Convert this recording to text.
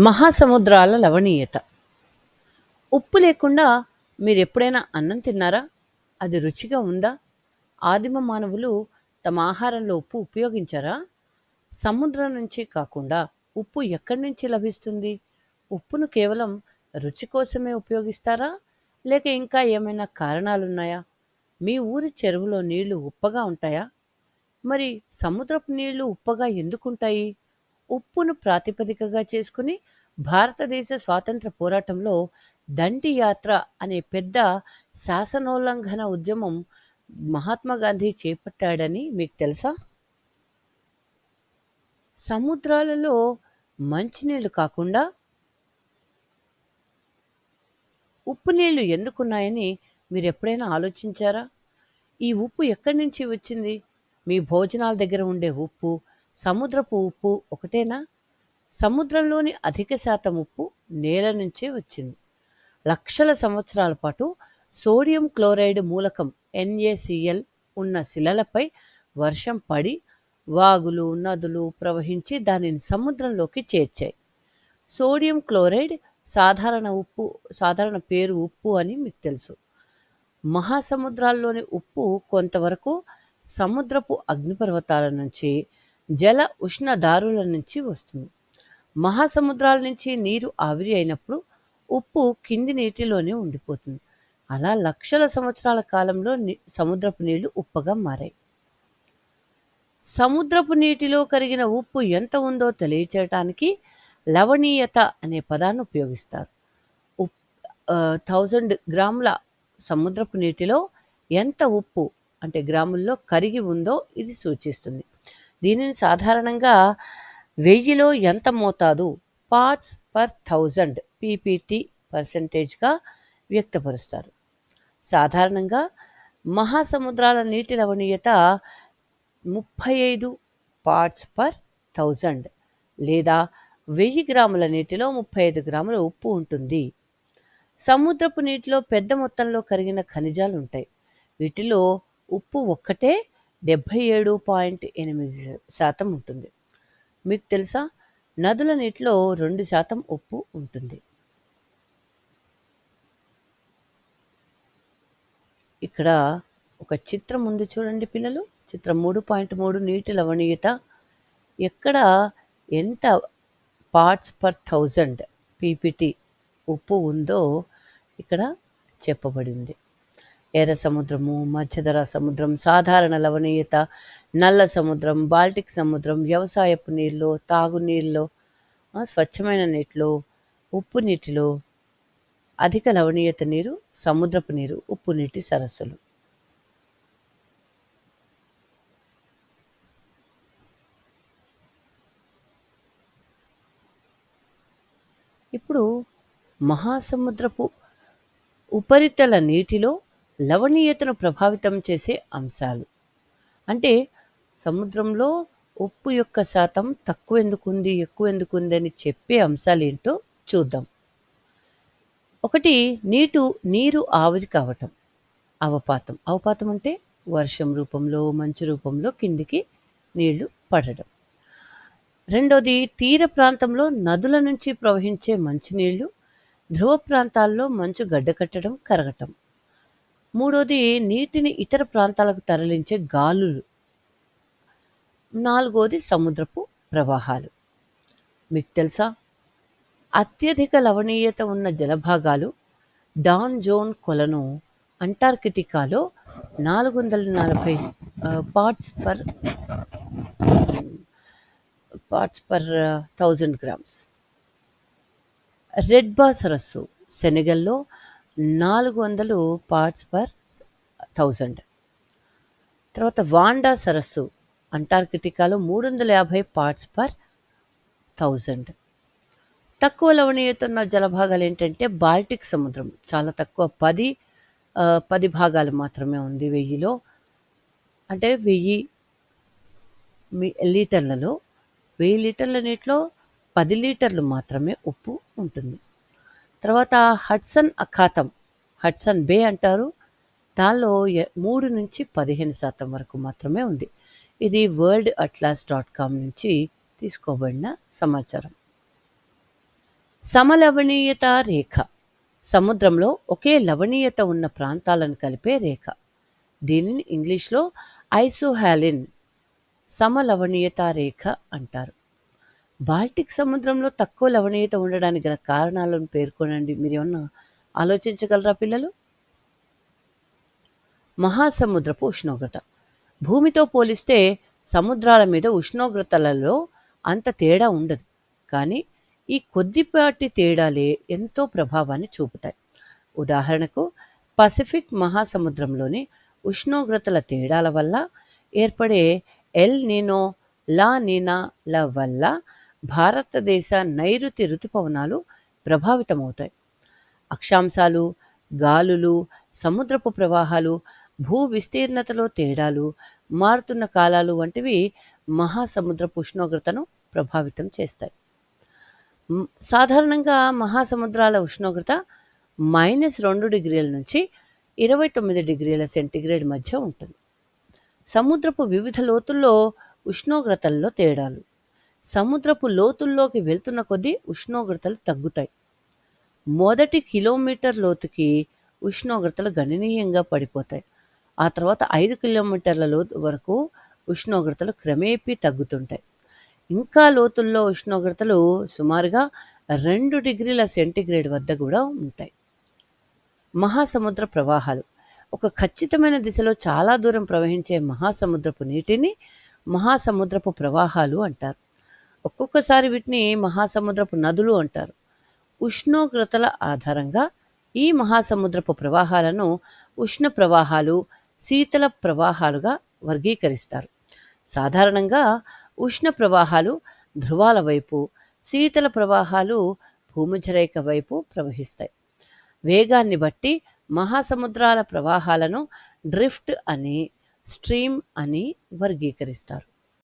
మహాసముద్రాల లవణీయత. ఉప్పు లేకుండా మీరెప్పుడైనా అన్నం తిన్నారా? అది రుచిగా ఉందా? ఆదిమ మానవులు తమ ఆహారంలో ఉప్పు ఉపయోగించారా? సముద్రం నుంచి కాకుండా ఉప్పు ఎక్కడి నుంచి లభిస్తుంది? ఉప్పును కేవలం రుచి కోసమే ఉపయోగిస్తారా? లేక ఇంకా ఏమైనా కారణాలున్నాయా? మీ ఊరి చెరువులో నీళ్లు ఉప్పగా ఉంటాయా? మరి సముద్రపు నీళ్లు ఉప్పగా ఎందుకుంటాయి? ఉప్పును ప్రాతిపదికగా చేసుకుని భారతదేశ స్వాతంత్ర పోరాటంలో దండి యాత్ర అనే పెద్ద శాసనోల్లంఘన ఉద్యమం మహాత్మా గాంధీ చేపట్టాడని మీకు తెలుసా? సముద్రాలలో మంచినీళ్లు కాకుండా ఉప్పు నీళ్లు ఎందుకున్నాయని మీరు ఎప్పుడైనా ఆలోచించారా? ఈ ఉప్పు ఎక్కడి నుంచి వచ్చింది? మీ భోజనాల దగ్గర ఉండే ఉప్పు, సముద్రపు ఉప్పు ఒకటేనా? సముద్రంలోని అధిక శాతం ఉప్పు నేల నుంచే వచ్చింది. లక్షల సంవత్సరాల పాటు సోడియం క్లోరైడ్ మూలకం NaCl ఉన్న శిలలపై వర్షం పడి వాగులు, నదులు ప్రవహించి దానిని సముద్రంలోకి చేర్చాయి. సోడియం క్లోరైడ్ సాధారణ పేరు ఉప్పు అని మీకు తెలుసు. మహాసముద్రాల్లోని ఉప్పు కొంతవరకు సముద్రపు అగ్నిపర్వతాల నుంచి, జల ఉష్ణదారుల నుంచి వస్తుంది. మహాసముద్రాల నుంచి నీరు ఆవిరి అయినప్పుడు ఉప్పు కింది నీటిలోనే ఉండిపోతుంది. అలా లక్షల సంవత్సరాల కాలంలో సముద్రపు నీళ్లు ఉప్పగా మారాయి. సముద్రపు నీటిలో కరిగిన ఉప్పు ఎంత ఉందో తెలియచేయటానికి లవణీయత అనే పదాన్ని ఉపయోగిస్తారు. 1000 గ్రాముల సముద్రపు నీటిలో ఎంత ఉప్పు అంటే గ్రాముల్లో కరిగి ఉందో ఇది సూచిస్తుంది. దీనిని సాధారణంగా 1000లో ఎంత మోతాదు పార్ట్స్ పర్ 1000 PPT పర్సెంటేజ్గా వ్యక్తపరుస్తారు. సాధారణంగా మహాసముద్రాల నీటి లవణీయత 35 పార్ట్స్ పర్ 1000 లేదా 1000 గ్రాముల నీటిలో 35 గ్రాముల ఉప్పు ఉంటుంది. సముద్రపు నీటిలో పెద్ద మొత్తంలో కరిగిన ఖనిజాలు ఉంటాయి. వీటిలో ఉప్పు ఒక్కటే 77.8% ఉంటుంది. మీకు తెలుసా? నదుల నీటిలో 2% ఉప్పు ఉంటుంది. ఇక్కడ ఒక చిత్రం ఉంది చూడండి పిల్లలు. చిత్రం 3.3 నీటి లవణీయత. ఎక్కడ ఎంత పార్ట్స్ పర్ 1000 PPT ఉప్పు ఉందో ఇక్కడ చెప్పబడింది. ఎర్ర సముద్రము, మధ్యధరా సముద్రం, సాధారణ లవణీయత, నల్ల సముద్రం, బాల్టిక్ సముద్రం, వ్యవసాయపు నీళ్ళు, తాగునీళ్ళలో, స్వచ్ఛమైన నీటిలో, ఉప్పు నీటిలో అధిక లవణీయత నీరు సముద్రపు నీరు, ఉప్పు నీటి సరస్సులు. ఇప్పుడు మహాసముద్రపు ఉపరితల నీటిలో లవణీయతను ప్రభావితం చేసే అంశాలు అంటే సముద్రంలో ఉప్పు యొక్క శాతం తక్కువ ఎందుకుంది, ఎక్కువ ఎందుకుంది అని చెప్పే అంశాలు ఏంటో చూద్దాం. ఒకటి, నీరు ఆవిరి కావటం, అవపాతం. అవపాతం అంటే వర్షం రూపంలో, మంచు రూపంలో కిందికి నీళ్లు పడడం. రెండోది, తీర ప్రాంతంలో నదుల నుంచి ప్రవహించే మంచినీళ్లు ధ్రువ ప్రాంతాల్లో మంచు గడ్డకట్టడం, కరగటం. మూడోది, నీటిని ఇతర ప్రాంతాలకు తరలించే గాలులు. నాలుగోది, సముద్రపు ప్రవాహాలు. మీకు తెలుసా? అత్యధిక లవణీయత ఉన్న జలభాగాలు డాన్ జోన్ కొలను అంటార్కిటికాలో 440 పార్ట్స్ పర్ 1000 గ్రామ్స్. రెడ్ బా సరస్సు సెనెగల్లో 400 పార్ట్స్ పర్ 1000. తర్వాత వాండా సరస్సు అంటార్కిటికాలో 350 పార్ట్స్ పర్ 1000. తక్కువ లవణీయత ఉన్న జలభాగాలు ఏంటంటే బాల్టిక్ సముద్రం చాలా తక్కువ, 10 భాగాలు మాత్రమే ఉంది 1000లో. అంటే 1000 లీటర్లలో 1000 లీటర్ల నీటిలో 10 లీటర్లు మాత్రమే ఉప్పు ఉంటుంది. తర్వాత హడ్సన్ అఖాతం, హడ్సన్ బే అంటారు, దానిలో 3 నుంచి 15% వరకు మాత్రమే ఉంది. ఇది worldatlas.com నుంచి తీసుకోబడిన సమాచారం. సమలవణీయత రేఖ సముద్రంలో ఒకే లవణీయత ఉన్న ప్రాంతాలను కలిపే రేఖ. దీనిని ఇంగ్లీష్లో ఐసోహాలిన్ సమలవణీయత రేఖ అంటారు. బాల్టిక్ సముద్రంలో తక్కువ లవణీయత ఉండడానికి గల కారణాలను పేర్కొనండి. మీరు ఏమన్నా ఆలోచించగలరా పిల్లలు? మహాసముద్రపు ఉష్ణోగ్రత. భూమితో పోలిస్తే సముద్రాల మీద ఉష్ణోగ్రతలలో అంత తేడా ఉండదు, కానీ ఈ కొద్దిపాటి తేడాలే ఎంతో ప్రభావాన్ని చూపుతాయి. ఉదాహరణకు పసిఫిక్ మహాసముద్రంలోని ఉష్ణోగ్రతల తేడాల వల్ల ఏర్పడే ఎల్ నీనో, లా నీనాల వల్ల భారతదేశ నైరుతి ఋతుపవనాలు ప్రభావితమవుతాయి. అక్షాంశాలు, గాలులు, సముద్రపు ప్రవాహాలు, భూ విస్తీర్ణతలో తేడాలు, మారుతున్న కాలాలు వంటివి మహాసముద్రపు ఉష్ణోగ్రతను ప్రభావితం చేస్తాయి. సాధారణంగా మహాసముద్రాల ఉష్ణోగ్రత -2 డిగ్రీల నుంచి 29 డిగ్రీల సెంటీగ్రేడ్ మధ్య ఉంటుంది. సముద్రపు వివిధ లోతుల్లో ఉష్ణోగ్రతల్లో తేడాలు. సముద్రపు లోతుల్లోకి వెళ్తున్న కొద్దీ ఉష్ణోగ్రతలు తగ్గుతాయి. మొదటి కిలోమీటర్ లోతుకి ఉష్ణోగ్రతలు గణనీయంగా పడిపోతాయి. ఆ తర్వాత 5 కిలోమీటర్ల లోతు వరకు ఉష్ణోగ్రతలు క్రమేపీ తగ్గుతుంటాయి. ఇంకా లోతుల్లో ఉష్ణోగ్రతలు సుమారుగా 2 డిగ్రీల సెంటీగ్రేడ్ వద్ద కూడా ఉంటాయి. మహాసముద్ర ప్రవాహాలు. ఒక ఖచ్చితమైన దిశలో చాలా దూరం ప్రవహించే మహాసముద్రపు నీటిని మహాసముద్రపు ప్రవాహాలు అంటారు. ఒక్కొక్కసారి వీటిని మహాసముద్రపు నదులు అంటారు. ఉష్ణోగ్రతల ఆధారంగా ఈ మహాసముద్రపు ప్రవాహాలను ఉష్ణ ప్రవాహాలు, శీతల ప్రవాహాలుగా వర్గీకరిస్తారు. సాధారణంగా ఉష్ణ ప్రవాహాలు ధ్రువాల వైపు, శీతల ప్రవాహాలు భూమధ్యరేఖ వైపు ప్రవహిస్తాయి. వేగాన్ని బట్టి మహాసముద్రాల ప్రవాహాలను డ్రిఫ్ట్ అని, స్ట్రీమ్ అని వర్గీకరిస్తారు.